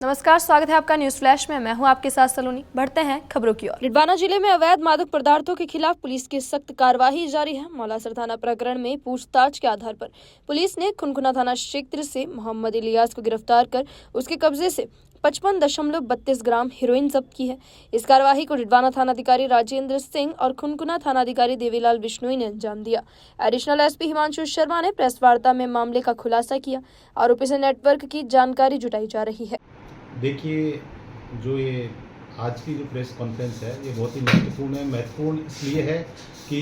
नमस्कार, स्वागत है आपका न्यूज फ्लैश में। मैं हूं आपके साथ सलोनी। बढ़ते हैं खबरों की ओर। डिडवाना जिले में अवैध मादक पदार्थों के खिलाफ पुलिस की सख्त कार्रवाई जारी है। मौलासर थाना प्रकरण में पूछताछ के आधार पर पुलिस ने खुनखुना थाना क्षेत्र से मोहम्मद इलियास को गिरफ्तार कर उसके कब्जे से 55.32 ग्राम हेरोइन जब्त की है। इस कार्रवाई को डिडवाना थानाधिकारी राजेंद्र सिंह और खुनखुना थानाधिकारी देवीलाल बिश्नोई ने अंजाम दिया। एडिशनल एसपी हिमांशु शर्मा ने प्रेस वार्ता में मामले का खुलासा किया। आरोपी से नेटवर्क की जानकारी जुटाई जा रही है। देखिए, जो ये आज की जो प्रेस कॉन्फ्रेंस है ये बहुत ही महत्वपूर्ण है। महत्वपूर्ण इसलिए है कि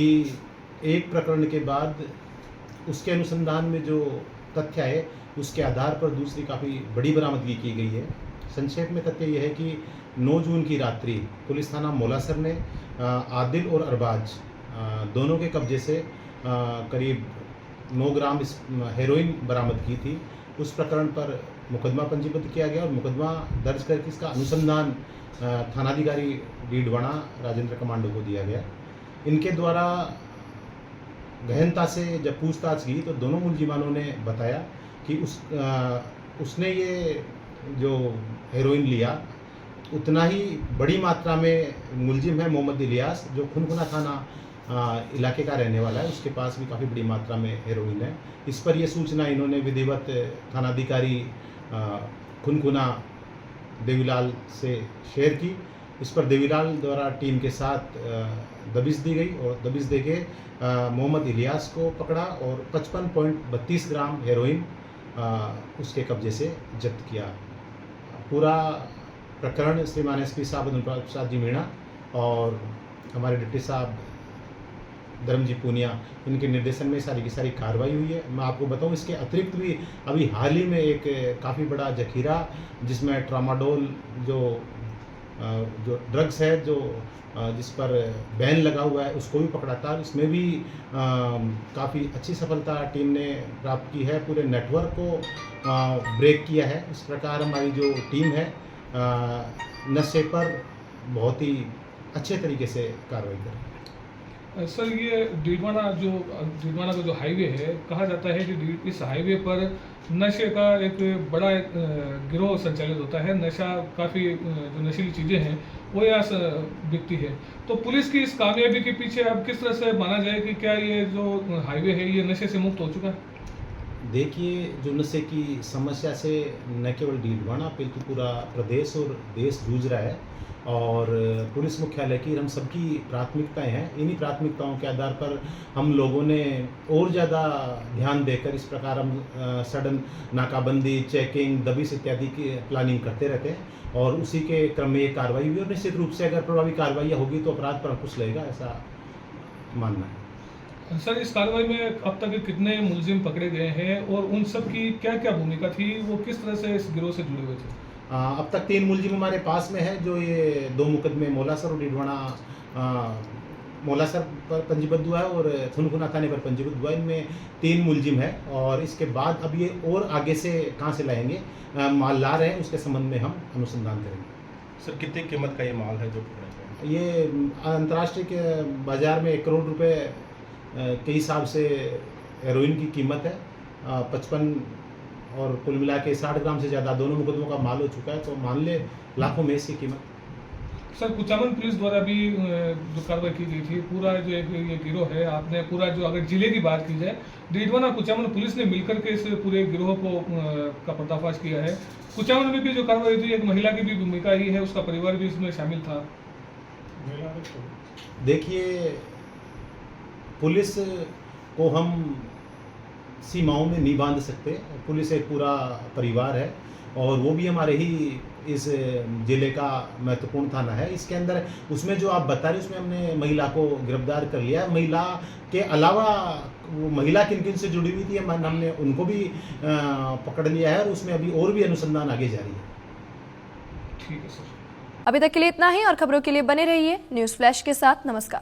एक प्रकरण के बाद उसके अनुसंधान में जो तथ्य है उसके आधार पर दूसरी काफ़ी बड़ी बरामदगी की गई है। संक्षेप में तथ्य यह है कि 9 जून की रात्रि पुलिस थाना मौलासर ने आदिल और अरबाज दोनों के कब्जे से करीब 9 ग्राम हेरोइन बरामद की थी। उस प्रकरण पर मुकदमा पंजीबद्ध किया गया और मुकदमा दर्ज करके इसका अनुसंधान थानाधिकारी डिडवाना राजेंद्र कमांडो को दिया गया। इनके द्वारा गहनता से जब पूछताछ की तो दोनों मुलजिमानों ने बताया कि उसने ये जो हेरोइन लिया उतना ही बड़ी मात्रा में मुलजिम है मोहम्मद इलियास, जो खुनखुना थाना इलाके का रहने वाला है। उसके पास भी काफ़ी बड़ी मात्रा में हेरोइन है। इस पर यह सूचना इन्होंने विधिवत थानाधिकारी खुनखुना देवीलाल से शेयर की। इस पर देवीलाल द्वारा टीम के साथ दबिश दी गई और दबिश देके मोहम्मद इलियास को पकड़ा और 55.32 ग्राम हेरोइन उसके कब्जे से जब्त किया। पूरा प्रकरण श्रीमान एसपी साहब अनुराग प्रसाद जी मीणा और हमारे डिप्टी साहब धर्मजी पूनिया, इनके निर्देशन में सारी की सारी कार्रवाई हुई है। मैं आपको बताऊं, इसके अतिरिक्त भी अभी हाल ही में एक काफ़ी बड़ा जखीरा जिसमें ट्रामाडोल जो ड्रग्स है जिस पर बैन लगा हुआ है उसको भी पकड़ा था। इसमें भी काफ़ी अच्छी सफलता टीम ने प्राप्त की है। पूरे नेटवर्क को ब्रेक किया है। इस प्रकार हमारी जो टीम है नशे पर बहुत ही अच्छे तरीके से कार्रवाई कर रही है। सर, ये डिडवाना का जो हाईवे है, कहा जाता है कि इस हाईवे पर नशे का एक बड़ा गिरोह संचालित होता है। नशा काफ़ी जो नशीली चीज़ें हैं वो यहाँ बिकती है। तो पुलिस की इस कामयाबी के पीछे अब किस तरह से माना जाए कि क्या ये जो हाईवे है ये नशे से मुक्त हो चुका है? देखिए, जो नशे की समस्या से न केवल डिडवाना बल्कि पूरा प्रदेश और देश जूझ रहा है और पुलिस मुख्यालय की हम सबकी प्राथमिकताएं हैं। इन्हीं प्राथमिकताओं के आधार पर हम लोगों ने और ज़्यादा ध्यान देकर इस प्रकार हम सडन नाकाबंदी, चेकिंग, दबिश इत्यादि की प्लानिंग करते रहते हैं और उसी के क्रम में ये कार्रवाई हुई और निश्चित रूप से अगर प्रभावी कार्रवाई होगी तो अपराध पर अंकुश लगेगा, ऐसा मानना है। सर, इस कार्रवाई में अब तक कितने मुलजिम पकड़े गए हैं और उन सब की क्या क्या भूमिका थी, वो किस तरह से इस गिरोह से जुड़े हुए थे? अब तक 3 मुलजिम हमारे पास में है, जो ये 2 मुकदमे मौलासर और डिडवाना मौलासर पर पंजीबद्ध हुआ है और खुनखुना थाने पर पंजीबद्ध हुआ है। इनमें 3 मुलजिम है और इसके बाद अब ये और आगे से कहाँ से लाएंगे, माल ला रहे हैं, उसके संबंध में हम अनुसंधान करेंगे। सर, कितनी कीमत का ये माल है जो पकड़ा गया? ये अंतर्राष्ट्रीय के बाजार में 1 करोड़ रुपए के हिसाब से हेरोइन की कीमत है। 55 और कुल मिला के 60 ग्राम से ज़्यादा दोनों मुकदमों का माल हो चुका है, तो मान ले लाखों में इसकी कीमत। सर, कुचामन पुलिस द्वारा भी जो कार्रवाई की गई थी, पूरा जो ये गिरोह है, आपने पूरा जो अगर जिले की बात की जाए, डिडवाना कुचामन पुलिस ने मिलकर के इस पूरे गिरोह को का पर्दाफाश किया है। कुचामन में भी जो कार्रवाई हुई, एक महिला की भी भूमिका ही है, उसका परिवार भी इसमें शामिल था। देखिए, पुलिस को हम सीमाओं में नहीं बांध सकते। पुलिस एक पूरा परिवार है और वो भी हमारे ही इस ज़िले का महत्वपूर्ण थाना है। इसके अंदर उसमें जो आप बता रहे, उसमें हमने महिला को गिरफ्तार कर लिया। महिला के अलावा वो महिला किन किन से जुड़ी हुई थी हमने उनको भी पकड़ लिया है और उसमें अभी और भी अनुसंधान आगे जारी है। ठीक है सर। अभी तक के लिए इतना ही और खबरों के लिए बने रहिए न्यूज फ्लैश के साथ। नमस्कार।